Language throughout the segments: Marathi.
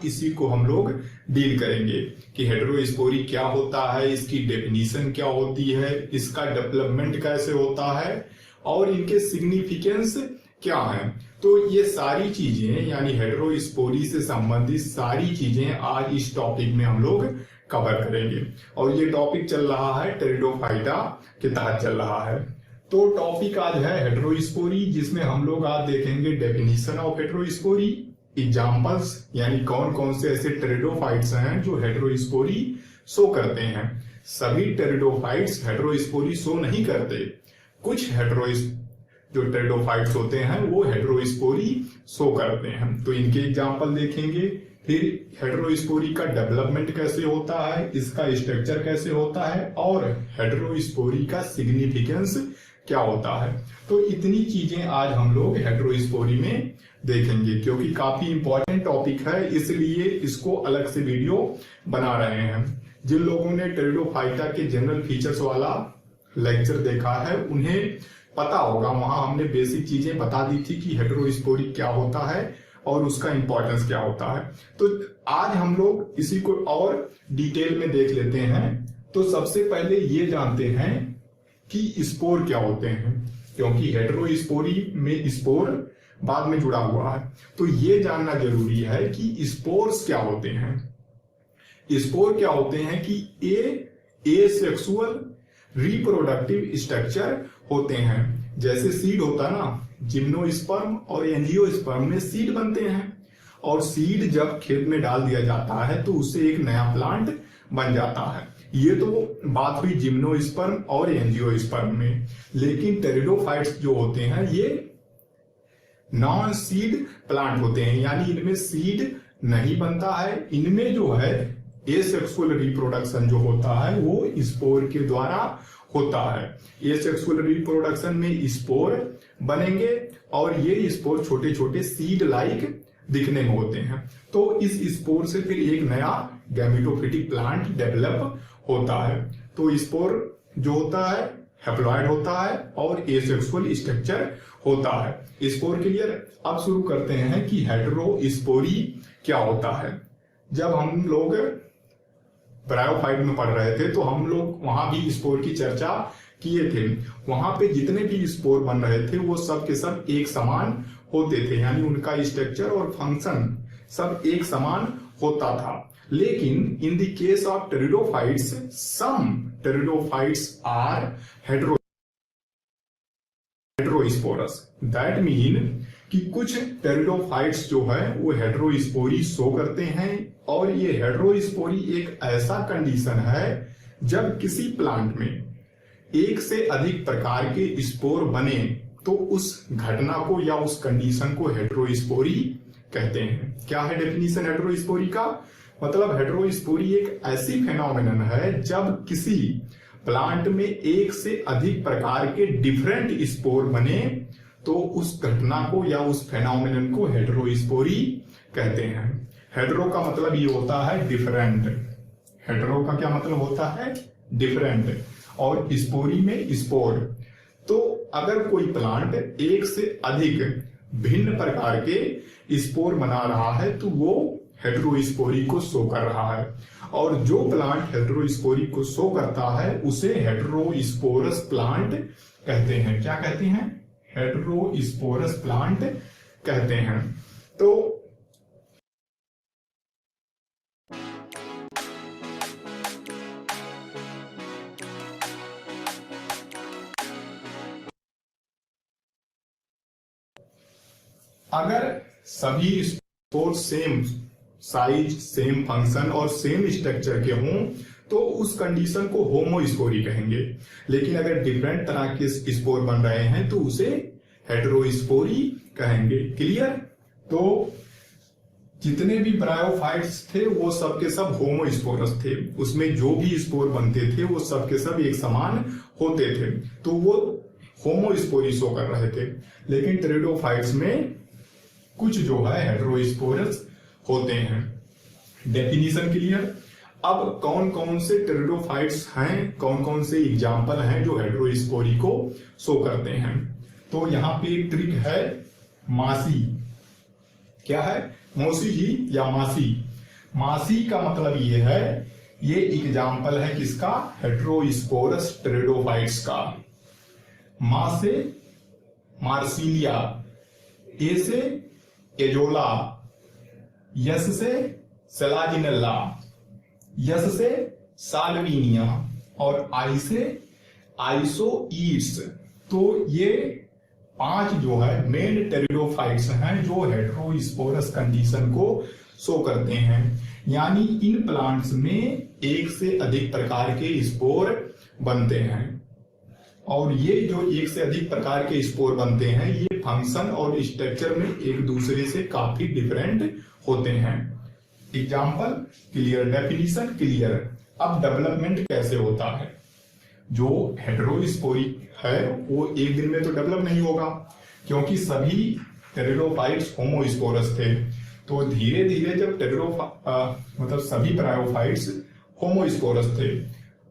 इसी को हम लोग डील करेंगे कि हेटेरोस्पोरी क्या होता है, इसकी डेफिनीशन क्या होती है, इसका डेवलपमेंट कैसे होता है और इनके सिग्निफिकेंस क्या है। तो ये सारी चीजें यानी हेटेरोस्पोरी से संबंधित सारी चीजें आज इस टॉपिक में हम लोग कवर करेंगे। और ये टॉपिक चल रहा है टेरिडोफाइटा के तहत चल रहा है। तो टॉपिक आज है हेटेरोस्पोरी, जिसमें हम लोग आज देखेंगे डेफिनेशन ऑफ हेटेरोस्पोरी, एग्जांपल्स यानी कौन कौन से ऐसे टेरिडोफाइट्स हैं जो हेटेरोस्पोरी शो करते हैं। सभी टेरिडोफाइट्स हेटेरोस्पोरी शो नहीं करते, कुछ जो टेरिडोफाइट्स होते हैं वो हेटेरोस्पोरी शो करते हैं। तो इनके एग्जांपल देखेंगे, फिर हेटेरोस्पोरी का डेवलपमेंट कैसे होता है, इसका स्ट्रक्चर कैसे होता है और हेटेरोस्पोरी का सिग्निफिकेंस क्या होता है। तो इतनी चीजें आज हम लोग हेटेरोस्पोरी में देखेंगे, क्योंकि काफी इंपॉर्टेंट टॉपिक है, इसलिए इसको अलग से वीडियो बना रहे हैं। जिन लोगों ने टेरिडोफाइटा के जनरल फीचर्स वाला लेक्चर देखा है उन्हें पता होगा, वहां हमने बेसिक चीजें बता दी थी कि हेटेरोस्पोरी क्या होता है और उसका इंपॉर्टेंस क्या होता है। तो आज हम लोग इसी को और डिटेल में देख लेते हैं। तो सबसे पहले ये जानते हैं कि स्पोर क्या होते हैं, क्योंकि हेटेरोस्पोरी में स्पोर बाद में जुड़ा हुआ है। तो ये जानना जरूरी है कि स्पोर्स क्या होते हैं। स्पोर क्या होते हैं कि ए सेक्सुअल रिप्रोडक्टिव स्ट्रक्चर होते हैं। जैसे सीड होता है ना, जिम्नोस्पर्म और एंजियोस्पर्म में सीड बनते हैं और सीड जब खेत में डाल दिया जाता है तो उससे एक नया प्लांट बन जाता है। ये तो बात हुई जिम्नोस्पर्म और एंजियोस्पर्म में। लेकिन टेरिडोफाइट्स जो होते हैं ये नॉन सीड प्लांट होते हैं, यानी इनमें सीड नहीं बनता है। इनमें जो है एसेक्सुअल रिप्रोडक्शन जो होता है वो स्पोर के द्वारा होता है। एसेक्सुअल रिप्रोडक्शन में स्पोर बनेंगे और ये स्पोर छोटे छोटे सीड लाइक दिखने में होते हैं। तो इस स्पोर से फिर एक नया गैमेटोफिटिक प्लांट डेवलप होता है। तो स्पोर जो होता है हैप्लॉइड होता है और एसेक्सुअल स्ट्रक्चर होता है। Spore clear. अब शुरू करते हैं कि हेटेरोस्पोरी क्या होता है। जब हम लोग ब्रायोफाइट में पढ़ रहे थे तो हम लोग वहां भी स्पोर की चर्चा किए थे। वहां पे जितने भी स्पोर बन रहे थे वो सब के सब एक समान होते थे, यानी उनका स्ट्रक्चर और फंक्शन सब एक समान होता था। लेकिन in the case of pteridophytes, some pteridophytes are heterosporous. That mean कि कुछ टेरिडोफाइट्स जो है वो हेटेरोस्पोरी शो करते हैं। और ये हेटेरोस्पोरी एक ऐसा कंडीशन है जब किसी प्लांट में एक से अधिक प्रकार के स्पोर बने तो उस घटना को या उस कंडीशन को हेटेरोस्पोरी कहते हैं। क्या है डेफिनेशन हेटेरोस्पोरी का? मतलब हेटेरोस्पोरी एक ऐसी फेनोमेनन है जब किसी प्लांट में एक से अधिक प्रकार के डिफरेंट स्पोर बने तो उस घटना को या उस फेनोमेनन को हेटेरोस्पोरी कहते हैं। हेटेरो का मतलब ये होता है डिफरेंट। हेटेरो का क्या मतलब होता है? डिफरेंट। और स्पोरी में स्पोर। तो अगर कोई प्लांट एक से अधिक भिन्न प्रकार के स्पोर बना रहा है तो वो हेटेरोस्पोरी को शो कर रहा है। और जो प्लांट हेटेरोस्पोरी को शो करता है उसे हेटेरोस्पोरस प्लांट कहते हैं। क्या कहते हैं? हेटेरोस्पोरस प्लांट कहते हैं। तो अगर सभी spore same size, same function और सेम स्ट्रक्चर के हों तो उस कंडीशन को होमोस्पोरी कहेंगे। लेकिन अगर डिफरेंट तरह के स्पोर बन रहे हैं तो उसे हेटेरोस्पोरी कहेंगे। क्लियर? तो जितने भी ब्रायोफाइट्स थे वो सब के सब होमोस्पोरस थे। उसमें जो भी स्पोर बनते थे वो सब के सब एक समान होते थे, तो वो होमोस्पोरी शो कर रहे थे। लेकिन टेरिडोफाइट्स में कुछ जो है हेटेरोस्पोरस होते हैं। Definition clear. अब कौन कौन से टेरिडोफाइट्स हैं, कौन कौन से एग्जाम्पल हैं जो हेटेरोस्पोरी को शो करते हैं। तो यहाँ पे एक ट्रिक है, मासी। क्या है? मौसी जी या मासी। मासी का मतलब ये है, ये एग्जाम्पल है किसका, हेटेरोस्पोरस टेरिडोफाइट्स का। मा से मार्सिलिया, ए से एजोला, यस से सेलाजिनेला, यस से साल्विनिया और आई से आइसोईड्स। तो ये 5 जो है मेन टेरिडोफाइट्स हैं जो हेटेरोस्पोरस कंडीशन को शो करते हैं। यानी इन प्लांट्स में एक से अधिक प्रकार के स्पोर बनते हैं, और ये जो एक से अधिक प्रकार के स्पोर बनते हैं ये फंक्शन और स्ट्रक्चर में एक दूसरे से काफी डिफरेंट होते हैं। Example clear, definition clear. अब डेवलपमेंट कैसे होता है, जो हेटेरोस्पोरी है वो एक दिन में तो डेवलप नहीं होगा, क्योंकि सभी टेरिडोफाइट्स होमोस्पोरस थे। तो धीरे धीरे जब मतलब सभी ब्रायोफाइट्स होमोस्पोरस थे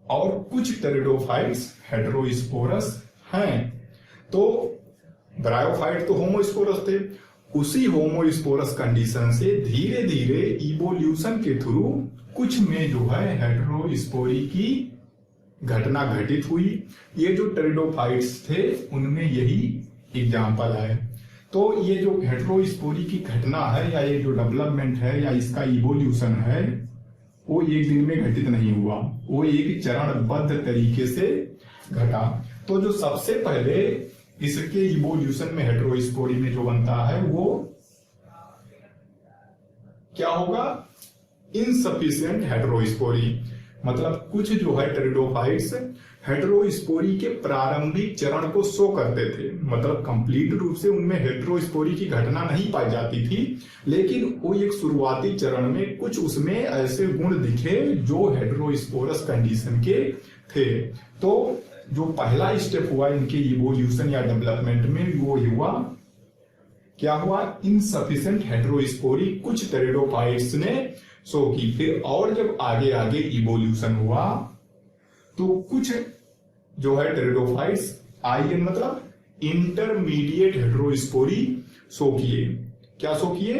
और कुछ टेरिडोफाइट्स हेटेरोस्पोरस हैं, तो ब्रायोफाइट तो होमोस्पोरस थे, उसी होमोस्पोरस कंडीशन से धीरे धीरे इवोल्यूशन के थ्रू कुछ में जो है हेटेरोस्पोरी की घटना घटित हुई। ये जो टेरिडोफाइट्स थे उनमें यही एग्जाम्पल है। तो ये जो हेटेरोस्पोरी की घटना है या ये जो डेवलपमेंट है या इसका इवोल्यूशन है वो एक दिन में घटित नहीं हुआ, वो एक चरणबद्ध तरीके से घटा। तो जो सबसे पहले इसके इवोल्यूशन में हेटेरोस्पोरी में जो बनता है वो क्या होगा, इनसफिशिएंट हेटेरोस्पोरी। मतलब कुछ जो है टेरिडोफाइट्स हेटेरोस्पोरी के प्रारंभिक चरण को शो करते थे, मतलब कंप्लीट रूप से उनमें हेटेरोस्पोरी की घटना नहीं पाई जाती थी, लेकिन वो एक शुरुआती चरण में कुछ उसमें ऐसे गुण दिखे जो हेटेरोस्पोरस कंडीशन के थे। तो जो पहला स्टेप हुआ इनके इवोल्यूशन या डेवलपमेंट में वो हुआ, क्या हुआ, इनसफिशिएंट हेटेरोस्पोरी कुछ टेरिडोफाइट्स ने शो की। फिर और जब आगे आगे इवोल्यूशन हुआ तो कुछ जो है टेरिडोफाइट्स आईएन मतलब इंटरमीडिएट हेटेरोस्पोरी शो किए। क्या शो किए,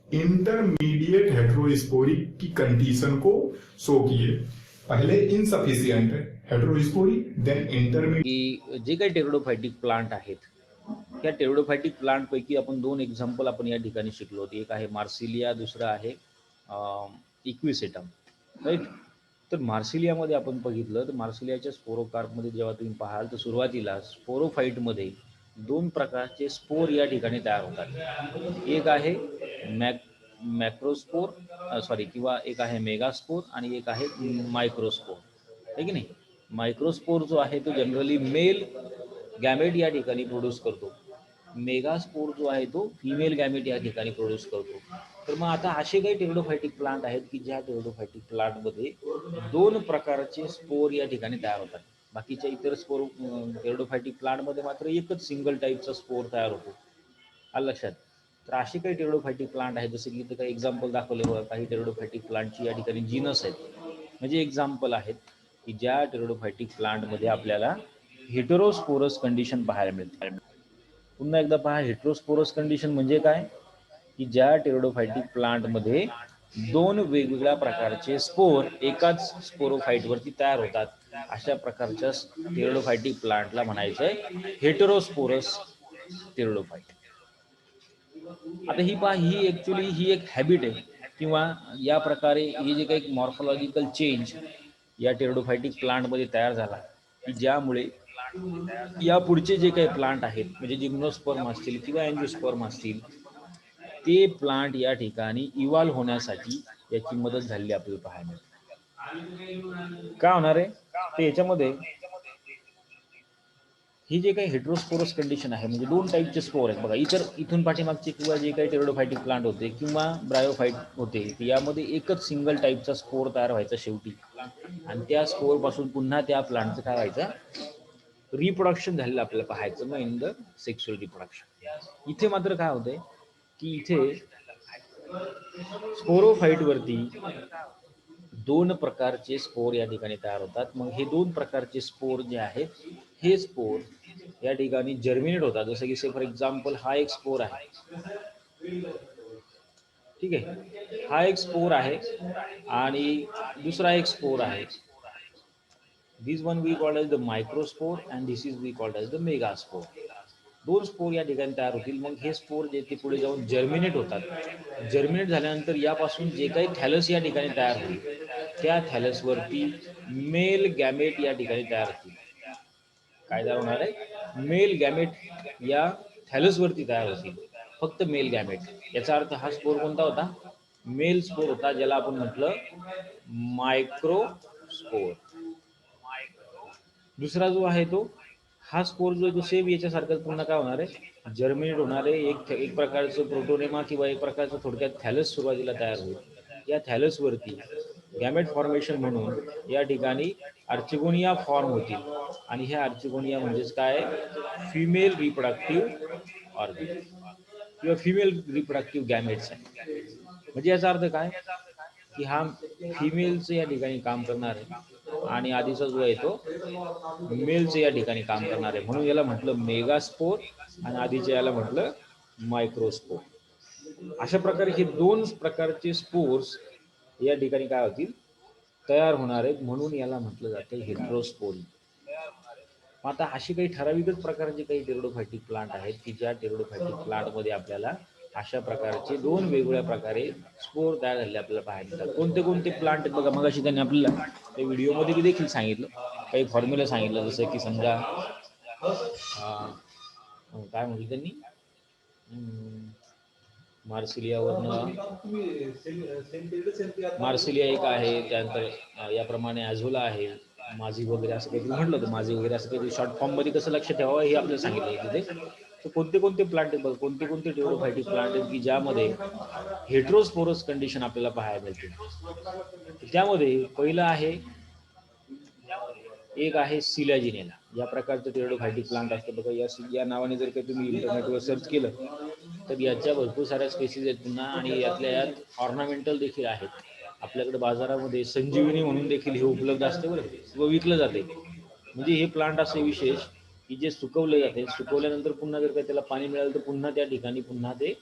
इंटरमीडिएट हेटेरोस्पोरी की कंडीशन को शो किए। पहले इनसफिशिएंट हेटेरोस्पोरी, देन इंटरमीडिएट। जे काही टेरिडोफायटिक प्लांट आहेत त्या टेरिडोफायटिक प्लांट पैकी आपण 2 एक्झाम्पल आपण या ठिकाणी शिकलो. एक आहे मार्सिलिया, दुसरा आहे इक्विसेटम, राईट. तर मार्सिलियामध्ये आपण बघितलं तर मार्सिलियाच्या स्पोरोकार्पमध्ये जेव्हा तुम्ही पाहाल तर सुरुवातीला स्पोरोफाईटमध्ये 2 प्रकारचे स्पोर या ठिकाणी तयार होतात. एक आहे मॅक्रोस्पोर किंवा एक आहे मेगास्पोर आणि एक आहे मायक्रोस्पोर, आहे की नाही. मायक्रोस्पोर जो आहे तो जनरली मेल गॅमेट या ठिकाणी प्रोड्यूस करतो. मेगास्पोर जो आहे तो फिमेल गॅमेट या ठिकाणी प्रोड्यूस करतो. तर मग आता असे काही टेरिडोफायटिक प्लांट आहेत की ज्या टेरिडोफायटिक प्लांटमध्ये 2 प्रकारचे स्पोर या ठिकाणी तयार होतात. बाकीच्या इतर स्पोर टेरिडोफायटिक प्लांटमध्ये मात्र एकच सिंगल टाईपचा स्पोर तयार होतो. आलं लक्षात. तर असे काही टेरिडोफायटिक प्लांट आहेत, जसे की इथं काही एक्झाम्पल दाखवले बघा. काही टेरिडोफायटिक प्लांटची या ठिकाणी जीनस आहेत, म्हणजे एक्झाम्पल आहेत की ज्या टेरिडोफायटिक प्लांटमध्ये आपल्याला हेटेरोस्पोरस कंडिशन पाहायला मिळते. पुन्हा एकदा पहा, हेटेरोस्पोरस कंडिशन म्हणजे काय, की ज्या टेरिडोफायटिक प्लांटमध्ये 2 वेगवेगळ्या प्रकारचे स्पोर एकाच स्पोरोफाईटवरती तयार होतात, अशा प्रकारच्या टेरिडोफायटिक प्लांटला म्हणायचं आहे हेटेरोस्पोरस टेरिडोफाईट. आता ही पहा, ही ॲक्च्युली ही एक हॅबिट आहे, किंवा या प्रकारे ही जे काही मॉर्फोलॉजिकल चेंज या टेरिडोफायटिक प्लांटमध्ये तयार झाला, की ज्यामुळे या पुढचे जे काही प्लांट आहेत, म्हणजे जिम्नोस्पर्म असतील किंवा अँजिओस्पर्म असतील, ते प्लांट या ठिकाणी इव्हॉल्व होण्यासाठी याची मदत झालेली आपल्याला पाहायला मिळते. काय होणार आहे तर याच्यामध्ये ही जे काही हेटेरोस्पोरस कंडिशन आहे, म्हणजे 2 टाईपचे स्पोर आहेत बघा. इथून पाठीमागचे किंवा जे काही टेरिडोफायटिक प्लांट होते किंवा ब्रायोफाईट होते, यामध्ये एकच सिंगल टाईपचा स्पोर तयार व्हायचा शेवटी, आणि त्या स्पोरपासून पुन्हा त्या प्लांटचं काय व्हायचं, रिप्रोडक्शन झालेलं आपल्याला पाहायचं, मग इन द सेक्शुअल रिप्रोडक्शन. इथे मात्र काय होतंय की इथे स्पोरोफाईटवरती 2 प्रकारचे स्पोर या ठिकाणी तयार होतात. मग हे 2 प्रकारचे स्पोर जे आहेत, हे स्पोर या ठिकाणी जर्मिनेट होतात. जसं की फॉर एक्झाम्पल हा एक स्पोर आहे, ठीक आहे. हा एक स्पोर आहे आणि दुसरा एक स्पोर आहे. This one we called as the microspore and this is we called as the megaspore. दोन स्पोर या ठिकाणी तयार होतील. मग हे स्पोर जे ते पुढे जाऊन जर्मिनेट होतात. जर्मिनेट झाल्यानंतर यापासून जे काही थॅलस या ठिकाणी तयार होईल त्या थॅलसवरती मेल गॅमेट या ठिकाणी तयार होतील. काय तयार होणार आहे? मेल गॅमेट या थॅलसवरती तयार होतील. फक्त मेल गॅमेट. याचा अर्थ हा स्पोर कोणता होता? मेल स्पोर होता, ज्याला आपण म्हटलं मायक्रोस्पोर. दुसरा जो आहे तो हा स्पोर जो सेम याच्यासारखं पुन्हा काय होणार आहे? जर्मिनेट होणार आहे. एक प्रकारचं प्रोटोनेमा किंवा एक प्रकारचं थोडक्यात थॅलस सुरुवातीला तयार होईल. या थॅलसवरती गॅमेट फॉर्मेशन म्हणून या ठिकाणी आर्चिगोनिया फॉर्म होतील आणि ह्या आर्चिगोनिया म्हणजेच काय? फिमेल रिप्रोडक्टिव्ह ऑर्गन किंवा फिमेल रिप्रोडक्टिव्ह गॅमेट्स आहे. म्हणजे याचा अर्थ काय? की हा फिमेलचं या ठिकाणी काम करणार आहे आणि आधीचा जो आहे तो मेलचं या ठिकाणी काम करणार आहे. म्हणून याला म्हटलं मेगास्पोर आणि आधीच्या याला म्हटलं मायक्रोस्पोर. अशा प्रकारे हे दोन प्रकारचे स्पोर्स या ठिकाणी काय होतील? तयार होणार आहेत. म्हणून याला म्हटलं जातं हेट्रोस्पोरी. आता अशी काही ठराविकच प्रकारचे काही टेरिडोफायटिक प्लांट आहेत की ज्या टेरिडोफायटिक प्लांटमध्ये आपल्याला अशा प्रकारचे दोन वेगवेगळ्या प्रकारे स्पोर तयार झालेले आपल्याला पाहायला मिळतात. कोणते कोणते प्लांट आहेत बघा. मग अशी त्यांनी आपल्याला त्या व्हिडिओमध्ये देखील सांगितलं, काही फॉर्म्युला सांगितलं. जसं की समजा काय म्हटलं त्यांनी, मार्सिलियावरनं मार्सिलिया एक आहे, त्यानंतर याप्रमाणे ॲझोला आहे, माझी वगैरे असं काही म्हटलं होतं. माझी वगैरे असं काही शॉर्ट फॉर्ममध्ये कसं लक्ष ठेवावं हे आपल्याला सांगितलं आहे तिथे. तर कोणते कोणते प्लांट आहेत बघा, कोणते कोणते टेरिडोफायटिक प्लांट आहेत की ज्यामध्ये हेट्रोस्पोरस कंडिशन आपल्याला पाहायला मिळते. त्यामध्ये पहिलं आहे, एक आहे सिलॅजिनेला. या प्रकारचं टेरिडोफायटिक प्लांट असतं बघा. या नावाने जर काही तुम्ही इंटरनेटवर सर्च केलं तर याच्या भरपूर साऱ्या स्पेसीज आहेत पुन्हा, आणि यातल्या यात ऑर्नामेंटल देखील आहेत. आपल्याकडे बाजारामध्ये संजीवनी म्हणून देखील हे उपलब्ध असते बरं, व विकलं जाते. म्हणजे हे प्लांट असे विशेष की जे सुकवले जाते. सुकवल्यानंतर पुन्हा जर काही त्याला पाणी मिळालं तर पुन्हा त्या ठिकाणी पुन्हा ते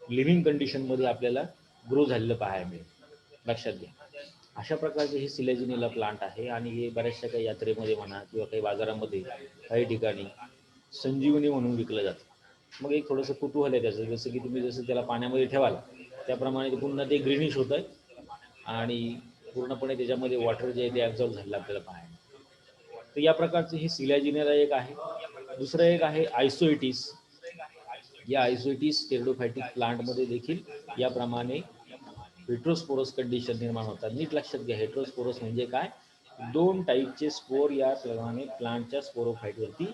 लिव्हिंग कंडिशनमध्ये आपल्याला ग्रो झालेलं पाहायला मिळेल. लक्षात घ्या. अशा प्रकारचे हे सिलेजिनेला प्लांट आहे आणि हे बऱ्याचशा काही यात्रेमध्ये म्हणा किंवा काही बाजारामध्ये काही ठिकाणी संजीवनी म्हणून विकलं जातं. मग एक थोडंसं कुतूहल आहे त्याचं, जसं की तुम्ही जसं त्याला पाण्यामध्ये ठेवाल त्याप्रमाणे ते पुन्हा ते ग्रीनिश होत आहे आणि पूर्णपणे त्याच्यामध्ये वॉटर जे आहे ते ॲब्झॉर्ब झालेलं आपल्याला पाहायला. तर या प्रकारचे हे सिलॅजिनेला एक आहे. दुसरं एक आहे आयसोइटिस. या आयसोइटिस टेरिडोफायटिक प्लांटमध्ये देखील याप्रमाणे हेट्रोस्पोरस कंडिशन निर्माण होतात. नीट लक्षात घ्या, हेट्रोस्पोरस म्हणजे काय? दोन टाईपचे स्पोर याप्रमाणे प्लांटच्या स्पोरोफाईटवरती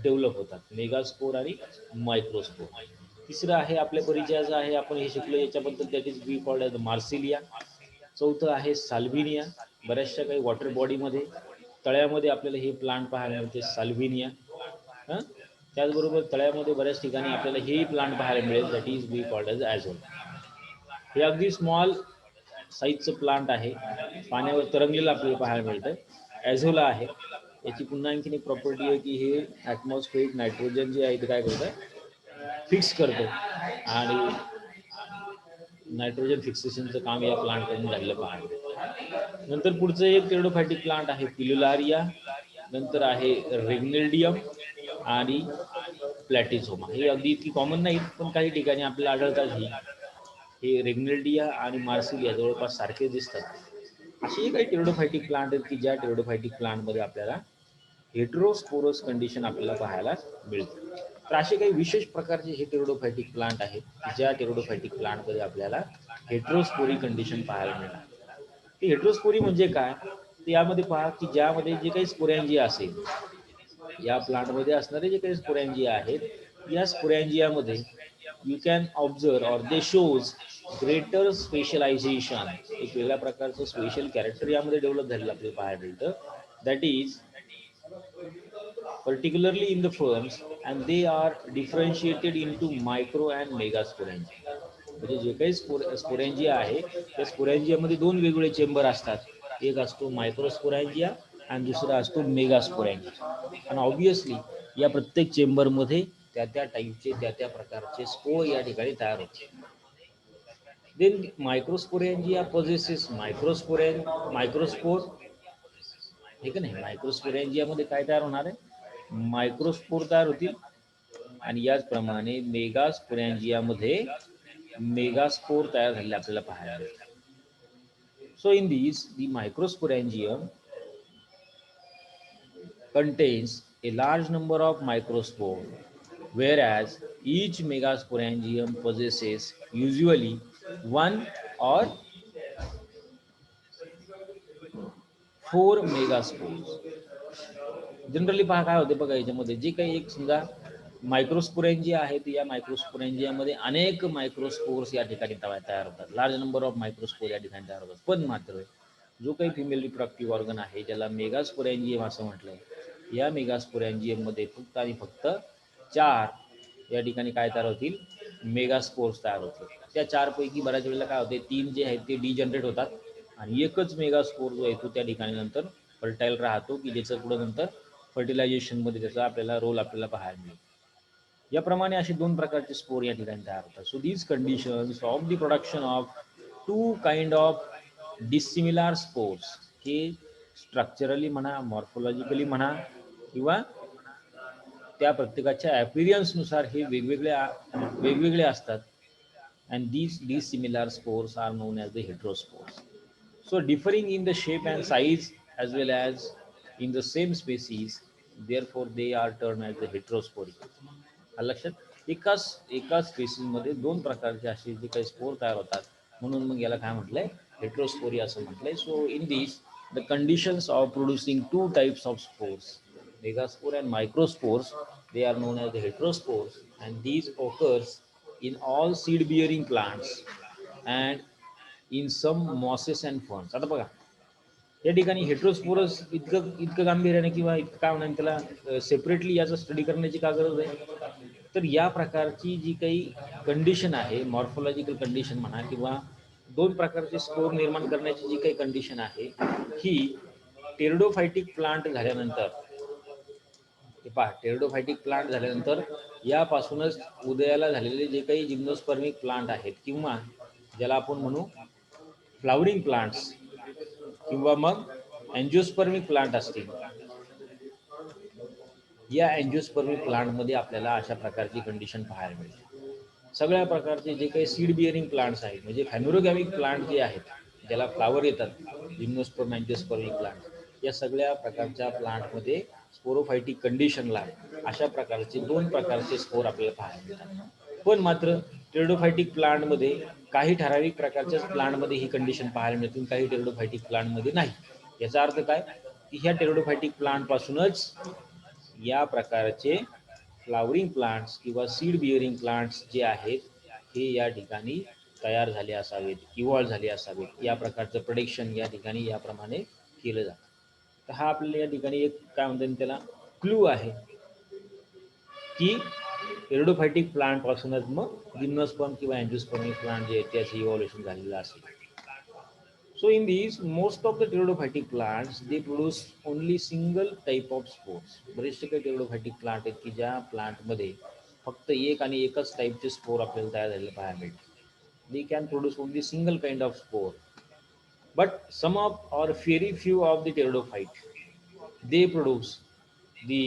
डेव्हलप होतात, मेगास्पोर आणि मायक्रोस्पोर. तिसरं आहे आपल्या परिचयाचं आहे, आपण हे शिकलो याच्याबद्दल, that is we called as Marsilea. चौथं आहे साल्व्हिनिया. बऱ्याचशा काही वॉटर बॉडीमध्ये तळ्यामध्ये आपल्याला हे प्लांट पाहायला मिळते, साल्व्हिनिया. त्याचबरोबर तळ्यामध्ये बऱ्याच ठिकाणी आपल्याला हे प्लांट पाहायला मिळेल, that is we called as azolla. हे अगदी स्मॉल साईजचं प्लांट आहे, पाण्यावर तरंगलेलं आपल्याला पाहायला मिळतं. ॲझोला आहे. याची पुन्हा आणखीन एक प्रॉपर्टी आहे की हे ॲटमॉस्फेरिक नायट्रोजन जे आहे ते काय करतं? फिक्स करतं आणि नायट्रोजन फिक्सेशनचं काम या प्लांटकडून झालेलं पाहायला. नंतर पुढचं एक टेरिडोफायटिक प्लांट आहे पिल्युलारिया. नंतर आहे रेग्नेल्डियम आणि प्लॅटिझोमा. हे अगदी इतकी कॉमन नाहीत पण काही ठिकाणी आपल्याला आढळतात. हे रेग्नेल्डिया आणि मार्सिलिया जवळपास सारखे दिसतात. असे काही टेरिडोफायटिक प्लांट आहेत की ज्या टेरिडोफायटिक प्लांटमध्ये आपल्याला हेट्रोस्पोरस कंडिशन आपल्याला पाहायला मिळते. तर असे काही विशेष प्रकारचे हे टेरिडोफायटिक प्लांट आहेत की ज्या टेरिडोफायटिक प्लांटमध्ये आपल्याला हेट्रोस्पोरी कंडिशन पाहायला मिळणार. ती हेट्रोस्पोरी म्हणजे काय? तर यामध्ये पहा की ज्यामध्ये जे काही स्पोरॅन्जिया असेल, या प्लांटमध्ये असणारे जे काही स्पोरॅन्जिया आहेत, या स्पोरॅन्जियामध्ये you can observe or they shows greater specialization. एक वेगळ्या प्रकारचं स्पेशल कॅरेक्टर यामध्ये डेव्हलप झालेलं आपल्याला पाहायला मिळतं. That is particularly in the ferns, and they are differentiated into micro and mega sporangia. म्हणजे जे काही स्पोरॅन्जिया आहे त्या स्पोरॅन्जियामध्ये दोन वेगवेगळे चेंबर असतात. एक असतो मायक्रोस्पोरॅन्जिया आणि दुसरा असतो मेगास्पोरॅन्जिया. आणि ऑब्विसली या प्रत्येक चेंबरमध्ये त्या त्या टाईपचे त्या त्या प्रकारचे स्पोर या ठिकाणी तयार होते. Then microsporangia possesses microspore, हे का नाही. मायक्रोस्पोरेंजिया मध्ये काय तयार होणार आहे, मायक्रोस्पोर तयार होतील. आणि याचप्रमाणे मेगास्पोरॅन्जिया मध्ये मेगास्पोर तयार झालेले आपल्याला पाहायला मिळतात. So in these the microsporangium contains a large number of microspore, whereas each megasporangium possesses usually one or four megaspores. Generally पहा काय होते बघा, याच्यामध्ये जे काही एक समजा मायक्रोस्पोरेंजिया आहे, या मायक्रोस्पोरेंजियामध्ये अनेक मायक्रोस्पोर्स या ठिकाणी तयार होतात. लार्ज नंबर ऑफ मायक्रोस्पोर या ठिकाणी तयार होतात. पण मात्र जो काही फिमेल रिप्रोडक्टिव्ह ऑर्गन आहे, ज्याला मेगास्पोरेंजियम असं म्हटलंय, या मेगास्पोरेंजियममध्ये फक्त आणि फक्त 4 या ठिकाणी काय तयार होतील, मेगास्पोर्स तयार होतील. त्या 4 पैकी बऱ्याच वेळेला काय होते, 3 जे आहेत ते डिजनरेट होतात आणि एकच मेगास्पोर जो आहे तो त्या ठिकाणी नंतर फर्टाईल राहतो, की ज्याचं पुढं नंतर फर्टिलायझेशनमध्ये त्याचा आपल्याला रोल आपल्याला पाहायला मिळेल. याप्रमाणे असे 2 प्रकारचे स्पोर या ठिकाणी तयार होतात. So these conditions of the production of 2 kind of dissimilar spores, हे स्ट्रक्चरली म्हणा, मॉर्फोलॉजिकली म्हणा, किंवा त्या प्रत्येकाच्या ॲपिरियन्सनुसार हे वेगवेगळे असतात. And these dissimilar spores are known as the heterospores. So differing in the shape and size as well as in the same species, therefore they are termed as the heterosporic. लक्षात, एकाच स्पेसीसमध्ये 2 प्रकारचे असे जे काही स्पोर तयार होतात, म्हणून मग याला काय म्हटलंय, हेट्रोस्पोरी असं म्हटलंय. So in this the conditions of producing 2 types of spores, megaspore and microspores, they are known as the heterospores, and these occurs in all seed bearing plants and in some mosses and ferns. आता बघा, या ठिकाणी हेट्रोस्पोरस इतकं गांभीर्याने किंवा इतकं काय म्हणा त्याला सेपरेटली याचा स्टडी करण्याची का गरज आहे, तर या प्रकारची जी काही कंडिशन आहे, मॉर्फोलॉजिकल कंडिशन म्हणा, किंवा 2 प्रकारचे स्पोर निर्माण करण्याची जी काही कंडिशन आहे, ही टेरिडोफायटिक प्लांट झाल्यानंतर, हे पहा, टेरिडोफायटिक प्लांट झाल्यानंतर यापासूनच उदयाला झालेले जे काही जिम्नोस्पर्मिक प्लांट आहेत, किंवा ज्याला आपण म्हणू फ्लावरिंग प्लांट्स, किंवा मग अँजिओस्पर्मिक प्लांट असतील, या अँजिओस्पर्मिक प्लांटमध्ये आपल्याला अशा प्रकारची कंडिशन पाहायला मिळते. सगळ्या प्रकारचे जे काही सीड बिअरिंग प्लांट्स आहेत, म्हणजे फॅनोरोगॅमिक प्लांट जे आहेत, ज्याला फ्लावर येतात, जिम्नोस्पर्म, अँजिओस्पर्मिक प्लांट, या सगळ्या प्रकारच्या प्लांटमध्ये स्पोरोफायटिक कंडिशनला अशा प्रकारचे 2 प्रकारचे स्पोर आपल्याला पाहायला मिळतात. पण मात्र टेरिडोफायटिक प्लांटमध्ये काही ठराविक प्रकारच्याच प्लांटमध्ये ही कंडिशन पाहायला मिळते, काही टेरिडोफायटिक प्लांटमध्ये नाही. याचा अर्थ काय, की ह्या टेरिडोफायटिक प्लांटपासूनच या प्रकारचे फ्लावरिंग प्लांट्स किंवा सीड बिअरिंग प्लांट्स जे आहेत, हे या ठिकाणी तयार झाले असावेत, इव्हॉल्व झाले असावेत. या प्रकारचं प्रेडिक्शन या ठिकाणी याप्रमाणे केलं जातं. तर हा आपल्याला या ठिकाणी एक काय म्हणतात त्याला क्लू आहे, की टेरिडोफायटिक प्लांट पासूनच मग जिम्नोस्पर्म किंवा अँजिओस्पर्मिक प्लांट जे आहेत त्याचं इव्हॉल्युशन झालेलं असेल. So in these, most of the pteridophytic plants, they produce only single type of spores. बरेचसे काही टेरिडोफायटिक प्लांट आहेत की ज्या प्लांटमध्ये फक्त एक आणि एकच टाईपचे स्पोर आपल्याला तयार झालेले पाहायला मिळते. They can produce only single kind of spore. But some of or very few of the pteridophyte, they produce the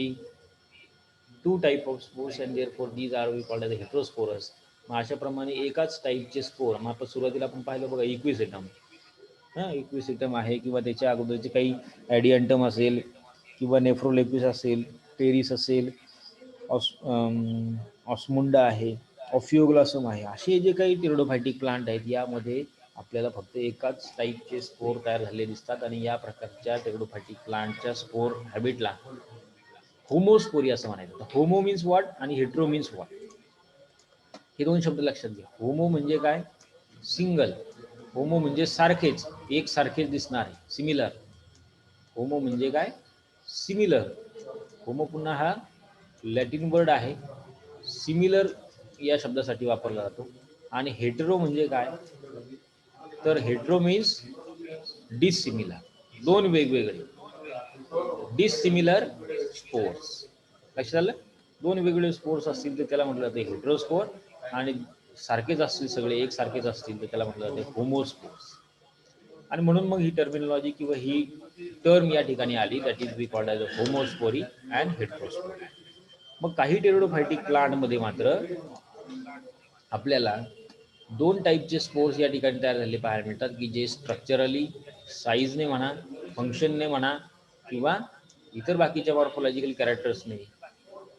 2 type of spores, and therefore these are we called as the heterosporous. मग अशाप्रमाणे एकाच टाईपचे स्पोर, मग आपण सुरुवातीला आपण पाहिलं बघा इक्विसेटम, इक्विसिटम आहे, किंवा त्याच्या अगोदरचे काही ॲडियंटम असेल, किंवा नेफ्रोलेपिस असेल, टेरिस असेल, ऑस्मुंडा आहे, ऑफिओग्लॉसम आहे, असे जे काही टेरिडोफायटिक प्लांट आहेत, यामध्ये आपल्याला फक्त एकाच टाईपचे स्पोर तयार झालेले दिसतात. आणि या प्रकारच्या टेरिडोफायटिक प्लांटच्या स्पोर हॅबिटला होमोस्पोरी असं म्हणायचं. तर होमो मीन्स व्हॉट आणि हेट्रो मीन्स व्हॉट, हे 2 शब्द लक्षात घ्या. होमो म्हणजे काय, सिंगल. होमो म्हणजे सारखेच, एक सारखेच दिसणारे, सिमिलर. होमो म्हणजे काय, सिमिलर. होमो पुन्हा हा लॅटिन वर्ड आहे, सिमिलर या शब्दासाठी वापरला जातो. आणि हेटेरो म्हणजे काय, तर हेटेरो मीन्स डिसिमिलर, 2 वेगवेगळे, डिसिमिलर स्पोर्स. लक्षात आलं, 2 वेगवेगळे स्पोर्स असतील तर त्याला म्हटलं जातं हेटेरोस्पोर, आणि सारखेच असतील, सगळे एकसारखेच असतील, तर त्याला म्हटलं जाते होमोस्पोर्स. आणि म्हणून मग ही टर्मिनॉलॉजी किंवा ही टर्म या ठिकाणी आली, that is we called as a homospory and heterospory. मग काही टेरिडोफायटिक प्लांटमध्ये मात्र आपल्याला दोन टाईपचे स्पोर्स या ठिकाणी तयार झालेले पाहायला मिळतात, की जे स्ट्रक्चरली, साईजने म्हणा, फंक्शनने म्हणा, किंवा इतर बाकीच्या मॉर्फोलॉजिकल कॅरेक्टर्सने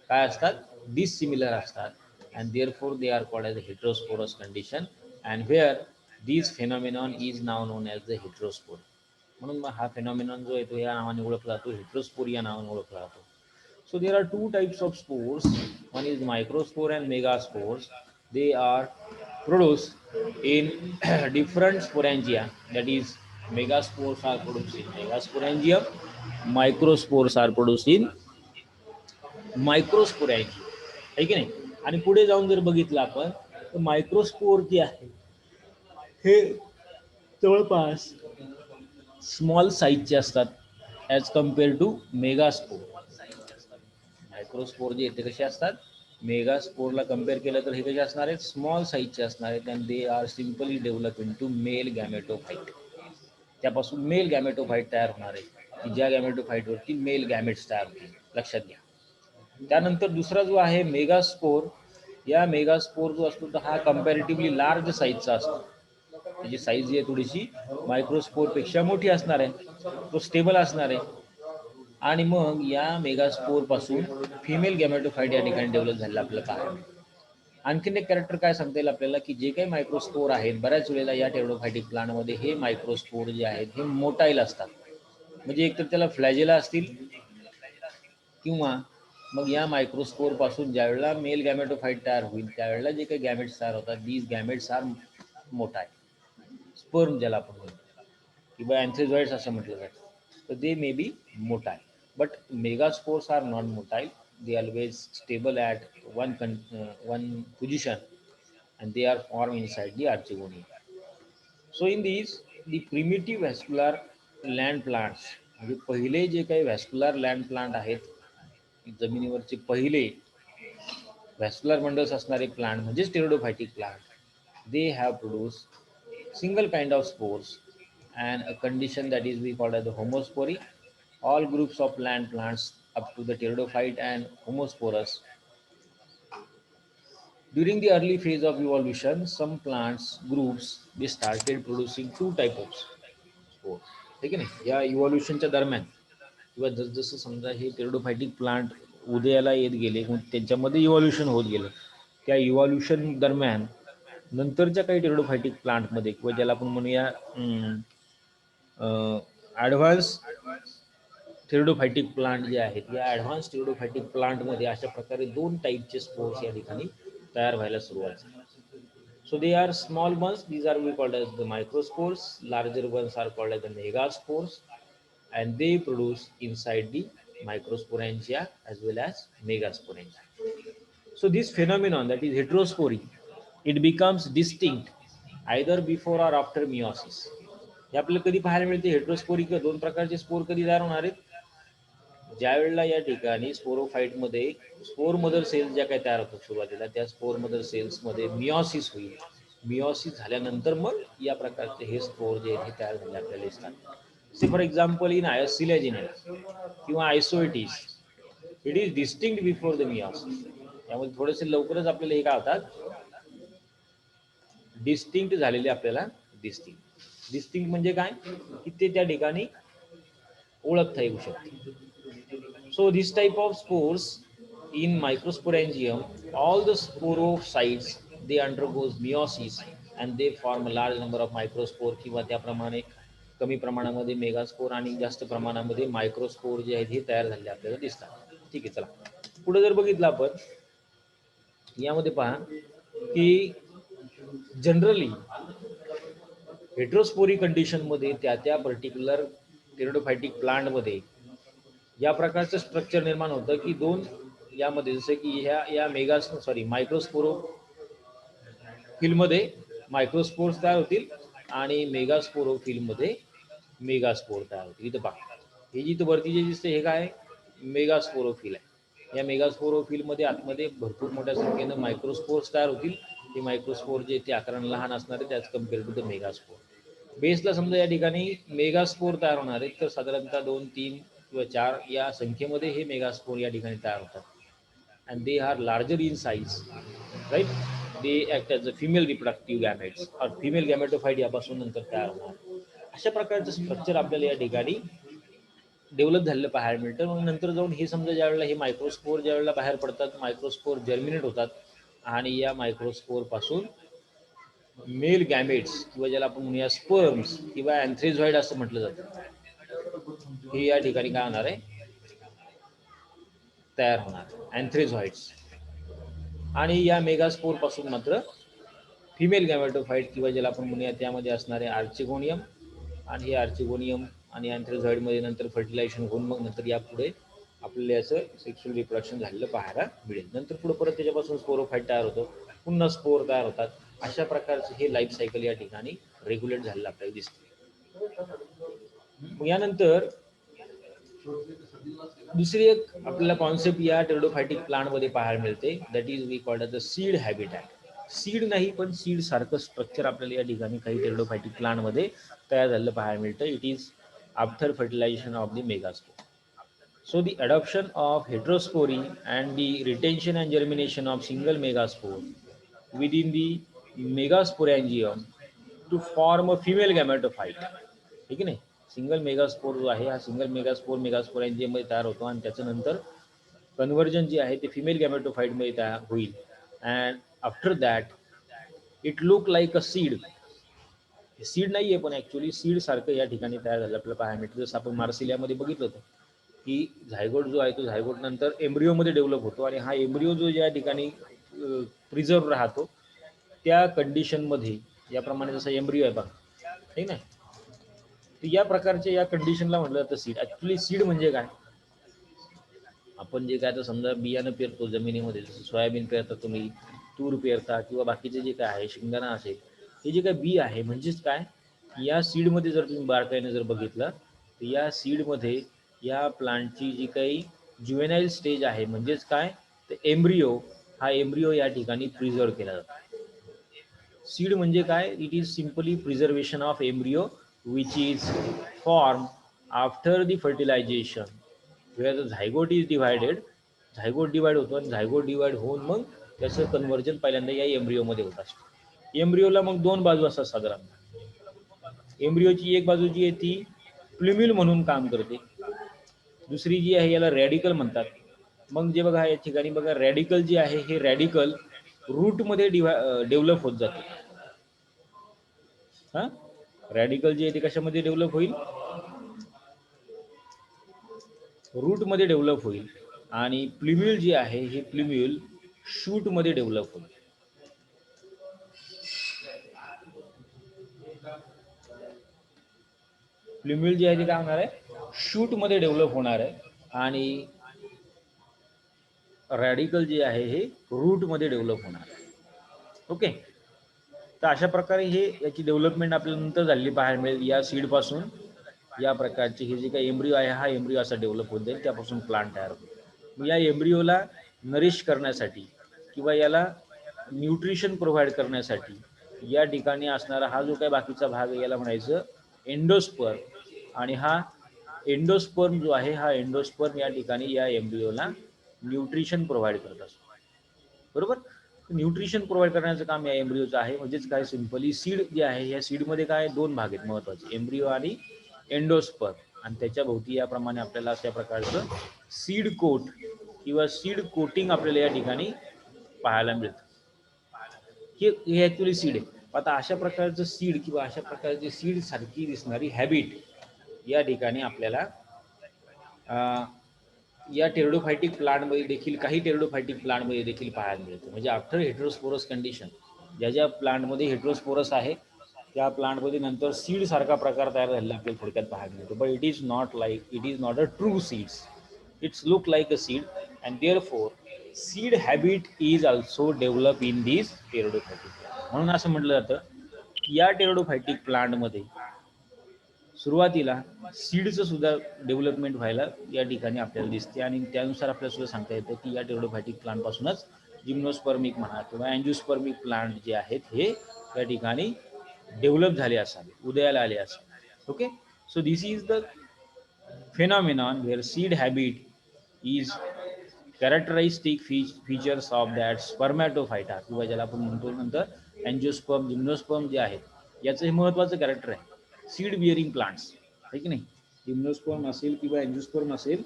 काय असतात, डिसिमिलर असतात. And therefore they are called as a heterosporous condition, and where this phenomenon is now known as the heterospore. म्हणून मग हा फेनॉमिनॉन जो आहे तो या नावाने ओळखला जातो, हेट्रोस्पोर या नावाने ओळखला जातो. So there are two types of spores. One is microspore and megaspores. They are produced in different sporangia. That is, megaspores are produced in megasporangium. Microspores are produced in microsporangium. है की नाही? आणि पुढे जाऊन जर बघितलं आपण तर मायक्रोस्पोर जे आहे हे जवळपास स्मॉल साईजचे असतात as compare to megaspore. Microspore जे ते कसे असतात, मेगास्पोरला कम्पेअर केलं तर हे कसे असणार आहेत, स्मॉल साईजचे असणार आहेत. And they are simply develop into male gametophyte. त्यापासून मेल गॅमेटोफाईट तयार होणार आहे, की ज्या गॅमेटोफाईटवरती मेल गॅमेट्स तयार होतील, लक्षात घ्या. त्यानंतर दुसरा जो आहे मेगास्पोर. या मेगास्पोर जो असतो तर हा कम्पॅरेटिव्हली लार्ज साईजचा असतो. त्याची साईज जी आहे थोडीशी मायक्रोस्पोरपेक्षा मोठी असणार आहे, तो स्टेबल असणार आहे. आणि मग या मेगास्पोर पासून फिमेल गॅमेटोफाईट या ठिकाणी डेव्हलप झालेला आपल्याला पाहायला मिळतं. आणखीन एक कॅरेक्टर काय सांगता येईल आपल्याला, की जे काही मायक्रोस्पोर आहेत बऱ्याच वेळेला या टेरिडोफायटिक प्लांटमध्ये हे मायक्रोस्पोर जे आहेत हे मोटाईल असतात. म्हणजे एकतर त्याला फ्लॅजेला असतील, किंवा मग या मायक्रोस्पोर पासून ज्या वेळेला मेल गॅमेटोफाईट तयार होईल त्यावेळेला जे काही गॅमेट्स तयार होतात, these gametes are motile, sperm ज्याला आपण म्हणतो, किंवा अँथ्रेझॉइड्स असं म्हटलं जातं. तर they may be motile, but megaspores are not motile. They always stable at one position, and they are formed inside the archegonia. So in these, the primitive vascular land plants, म्हणजे पहिले जे काही व्हॅस्क्युलर लँड प्लांट आहेत, जमिनीवरचे पहिले व्हॅस्क्युलर बंडल्स असणारे प्लांट म्हणजेच टेरिडोफायटिक plant, they have produced single kind of spores and a condition that is we call as the homospory. All groups of plant plants up to the pteridophyte and homosporous. During the early phase of evolution, some plants groups they started producing two type of spores. ठीक आहे ना, या इव्हॉल्युशनच्या दरम्यान किंवा जसजसं समजा हे टेरिडोफायटिक प्लांट उदयाला येत गेले, त्यांच्यामध्ये इव्हॉल्युशन होत गेलं, त्या इव्हॉल्युशन दरम्यान नंतरच्या काही टेरिडोफायटिक प्लांटमध्ये किंवा ज्याला आपण म्हणूया ॲडव्हान्स टेरिडोफायटिक प्लांट जे आहेत, या ॲडव्हान्स टेरिडोफायटिक प्लांटमध्ये अशा प्रकारे दोन टाईपचे स्पोर्स या ठिकाणी तयार व्हायला सुरुवात झाली. So they are small ones, these are we called as the microspores. Larger ones are called as the megaspores, and they produce inside the microsporangia as well as megasporangia. So this phenomenon, that is heterospory, it becomes distinct either before or after meiosis. हे आपल्याला कधी पाहायला मिळते हेट्रोस्पोरी, किंवा दोन प्रकारचे स्पोर कधी तयार होणार आहेत, ज्या वेळेला या ठिकाणी स्पोरोफाईटमध्ये स्पोर मदर सेल्स ज्या काही तयार होतात सुरुवातीला, त्या स्पोर मदर सेल्समध्ये मिओसिस होईल. मिओसिस झाल्यानंतर मग या प्रकारचे हे स्पोर जे आहेत हे तयार झाले आपल्याला दिसतात. Say for example in selaginella किंवा isoetes, it is distinct before the meiosis. त्यामध्ये थोडेसे लवकरच आपल्याला हे काय होतात, डिस्टिंक्ट झालेले आपल्याला दिसतील. डिस्टिंक्ट म्हणजे काय, की ते त्या ठिकाणी ओळखता येऊ शकते. So this type of spores in microsporangium, all the sporocytes they undergoes meiosis and they form a large number of microspore, किंवा त्याप्रमाणे कमी प्रमाणामध्ये मेगास्पोर आणि जास्त प्रमाणामध्ये मायक्रोस्पोर जे आहेत हे तयार झालेले आपल्याला दिसतात. ठीक आहे, चला पुढे जर बघितलं आपण यामध्ये पहा की जनरली हेट्रोस्पोरी कंडिशनमध्ये त्या पर्टिक्युलर टेरिडोफायटिक प्लांटमध्ये या प्रकारचं स्ट्रक्चर निर्माण होतं की दोन यामध्ये, जसे की या मायक्रोस्पोरो फिल्ममध्ये मायक्रोस्पोर्स तयार होतील आणि मेगास्पोरो फिल्ममध्ये मेगास्पोर तयार होतील. इथं पहा, हे जिथं वरती जे दिसते हे काय, मेगास्पोरोफिल आहे. या मेगास्पोरोफिलमध्ये आतमध्ये भरपूर मोठ्या संख्येनं मायक्रोस्पोर्स तयार होतील ते मायक्रोस्पोर जे ते आकाराने लहान असणार आहे त्याच कम्पेअर टू द मेगास्पोर. बेसला समजा या ठिकाणी मेगास्पोर तयार होणार आहेत, तर साधारणतः 2, 3 किंवा 4 या संख्येमध्ये हे मेगास्पोर या ठिकाणी तयार होतात. And they are larger in size, right. They act as a female reproductive gametes और फिमेल गॅमेटोफाईट यापासून नंतर तयार होणार. अशा प्रकारचं स्ट्रक्चर आपल्याला या ठिकाणी डेव्हलप झालेलं पाहायला मिळतं. मग नंतर जाऊन हे समजा ज्यावेळेला हे मायक्रोस्पोर ज्यावेळेला बाहेर पडतात, मायक्रोस्पोर जर्मिनेट होतात आणि या मायक्रोस्पोरपासून मेल गॅमेट्स किंवा ज्याला आपण म्हणूया स्पर्म्स किंवा अँथ्रेझॉइड असं म्हटलं जातं, हे या ठिकाणी काय होणार आहे, तयार होणार, अँथ्रेझॉइड्स. आणि या मेगास्पोर पासून मात्र फिमेल गॅमेटोफाईट किंवा ज्याला आपण म्हणूया त्यामध्ये असणारे आर्चिगोनियम, आणि हे आर्चिगोनियम आणि अँथ्रेझॉइडमध्ये नंतर फर्टिलायझेशन होऊन मग नंतर यापुढे आपल्याला याचं सेक्शुअल रिप्रोडक्शन झालेलं पाहायला मिळेल. नंतर पुढे परत त्याच्यापासून स्पोरोफाईट तयार होतो, पुन्हा स्पोर तयार होतात. अशा प्रकारचं हे लाईफ सायकल या ठिकाणी रेग्युलेट झालेलं आपल्याला दिसते. मग यानंतर दुसरी एक आपल्याला कॉन्सेप्ट या टेरिडोफायटिक प्लांटमध्ये पाहायला मिळते, that is we called the seed habitat. Seed नाही पण सीड सारखं स्ट्रक्चर आपल्याला या ठिकाणी काही टेरिडोफायटिक प्लांटमध्ये तयार झालेलं पाहायला मिळतं. It is after fertilization of the megaspore. So the adoption of heterospory and the retention and germination of single megaspore within the megasporangium to form a female gametophyte. ठीक आहे नाही, सिंगल मेगास्पोर जो आहे हा सिंगल मेगास्पोरॅन्जियम मध्ये तयार होतो आणि त्याच्यानंतर कन्व्हर्जन जे आहे ते फिमेल गॅमेटोफाईट मध्ये तयार होईल. And after that it look like a seed. Seed नाही आहे पण ॲक्च्युअली सीड सारखं या ठिकाणी तयार झालं आपल्याला पाहायला मिळतं. जसं आपण मार्सिलियामध्ये बघितलं होतं की झायगोट जो आहे तो झायगोट नंतर एम्ब्रिओमध्ये डेव्हलप होतो आणि हा एम्ब्रिओ जो या ठिकाणी प्रिझर्व राहतो त्या कंडिशनमध्ये, याप्रमाणे जसं एम्ब्रिओ आहे बघा, ठीक आहे, तर या प्रकारच्या या कंडिशनला म्हटलं जातं सीड. ॲक्च्युली सीड म्हणजे काय, आपण जे काय तर समजा बियाणं पेरतो जमिनीमध्ये, जसं सोयाबीन पेरता तुम्ही, तूर पेरता किंवा बाकीचे जे काय आहे शेंगदाणा असेल, हे जे काय बी आहे म्हणजेच काय, या सीडमध्ये जर तुम्ही बारकाईने जर बघितलं तर या सीडमध्ये या प्लांटची जी काही ज्युएनाईल स्टेज आहे म्हणजेच काय तर एम्ब्रिओ, हा एम्ब्रिओ या ठिकाणी प्रिझर्व केला जातो. सीड म्हणजे काय, it is simply preservation of embryo which is form after the fertilization where the zygote is divided. Zygote divide होतो आणि झायगोट डिवाइड होऊन मग त्याचं कन्व्हर्जन पहिल्यांदा या एम्ब्रिओमध्ये होत असतं. एम्ब्रिओला मग दोन बाजू असतात साधारणतः. एम्ब्रिओची एक बाजू जी आहे ती प्ल्युम्युल म्हणून काम करते, दुसरी जी आहे याला रॅडिकल म्हणतात. मग जे बघा या ठिकाणी बघा रॅडिकल जे आहे हे रॅडिकल रूटमध्ये डेव्हलप होत जाते. हां, रॅडिकल जे आहे ते कशामध्ये डेव्हलप होईल, रूटमध्ये डेव्हलप होईल. आणि प्ल्युम्युल जे आहे हे प्ल्युम्युल शूटमध्ये डेव्हलप होईल. प्ल्युम्युल जे आहे ते काय होणार आहे, शूटमध्ये डेव्हलप होणार आहे आणि रॅडिकल जे आहे हे रूटमध्ये डेव्हलप होणार आहे. ओके, तर अशा प्रकारे हे याची डेव्हलपमेंट आपल्याला नंतर झालेली पाहायला मिळेल. या सीडपासून या प्रकारची हे जे काही एम्ब्रिओ आहे हा एम्ब्रिओ असा डेव्हलप होत जाईल, त्यापासून प्लांट तयार होईल. मग या एम्ब्रिओला नरिश करण्यासाठी किंवा याला न्यूट्रिशन प्रोव्हाइड करण्यासाठी या ठिकाणी असणारा हा जो काही बाकीचा भाग आहे याला म्हणायचं एंडोस्पर्म. आणि हा एंडोस्पर्म जो आहे हा एंडोस्पर्म या ठिकाणी या एम्ब्रिओला न्यूट्रिशन प्रोव्हाइड करत असतो. बरोबर, न्यूट्रिशन प्रोव्हाइड करण्याचं काम या एम्ब्रिओचं आहे. म्हणजेच काय, सिम्पली सीड जे आहे या सीडमध्ये काय दोन भाग आहेत महत्त्वाचे, एम्ब्रिओ आणि एंडोस्पर्म. आणि त्याच्या भोवती याप्रमाणे आपल्याला अशा प्रकारचं सीड कोट किंवा सीड कोटिंग आपल्याला या ठिकाणी पाहायला मिळतं. हे ॲक्च्युली सीड आहे. आता अशा प्रकारचं सीड किंवा अशा प्रकारची सीड सारखी दिसणारी हॅबिट या ठिकाणी आपल्याला या टेरिडोफायटिक प्लांटमध्ये देखील, काही टेरिडोफायटिक प्लांटमध्ये देखील पाहायला मिळतं. म्हणजे आफ्टर हेट्रोस्पोरस कंडिशन, ज्या ज्या प्लांटमध्ये हेट्रोस्पोरस आहे त्या प्लांटमध्ये नंतर सीड सारखा प्रकार तयार झालेला आपल्याला थोडक्यात पाहायला मिळतो. But it is not a true seeds, it's look like a seed and therefore seed habit is also develop in this pteridophytic plant. म्हणून असं म्हटलं जातं की या टेरिडोफायटिक प्लांटमध्ये सुरुवातीला सीडचं सुद्धा डेव्हलपमेंट व्हायला या ठिकाणी आपल्याला दिसते आणि त्यानुसार आपल्याला सुद्धा सांगता येतं की या टेरिडोफायटिक प्लांटपासूनच जिम्नोस्पर्मिक म्हणा किंवा अँजिओस्पर्मिक प्लांट जे आहेत हे त्या ठिकाणी डेव्हलप झाले असावे, उदयाला आले असावे. Okay, so this is the phenomenon where seed habit is characteristic features of that spermatophyta किंवा ज्याला आपण म्हणतो नंतर अँजिओस्पर्म जिम्नोस्पर्म जे आहेत याचं हे महत्त्वाचं कॅरेक्टर आहे सीड बिअरिंग प्लांट्स, आहे की नाही. जिम्नोस्पर्म असेल किंवा अँजिओस्पर्म असेल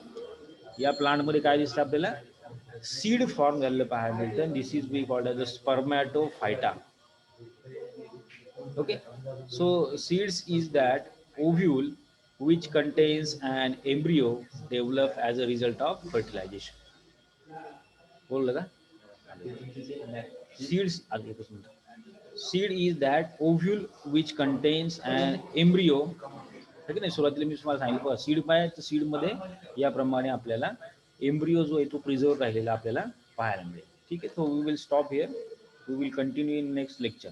या प्लांटमध्ये काय दिसतं आपल्याला, सीड फॉर्म झालेलं पाहायला मिळतं. This is we called as a spermatophyta. Okay, so seeds is that ovule which contains an embryo developed as a result of fertilization. बोललं का? Seeds, seed is that ovule which contains an embryo. ठीक आहे ना, सुरुवातीला मी तुम्हाला सांगितलं बघा सीड पाय, तर सीडमध्ये याप्रमाणे आपल्याला एम्ब्रियो जो आहे तो प्रिझर्व राहिलेला आपल्याला पाहायला मिळेल. ठीक आहे, so we will stop here, we will continue in next lecture.